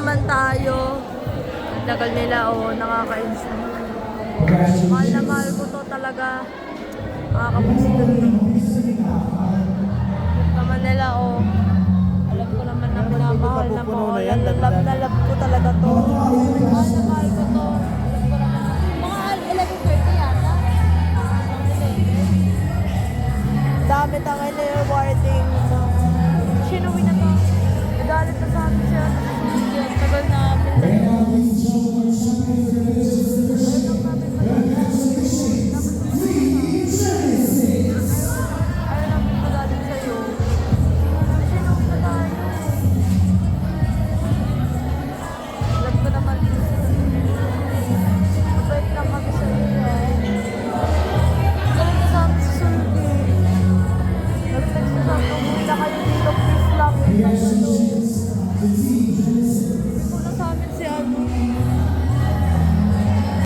naman tayo. Ang tagal nila, oh, nakakainis na. Mahal na mahal ko to talaga. Nakakapagsigal naman nila, oh. Alam ko naman na minamahal na mo. Lalab ko talaga to. Mahal na mahal ko to. Alam ko naman. Mga 11:30 yata. Dami tangay na yung wording. Sinuwi na to. Nagalit na sa amin siya.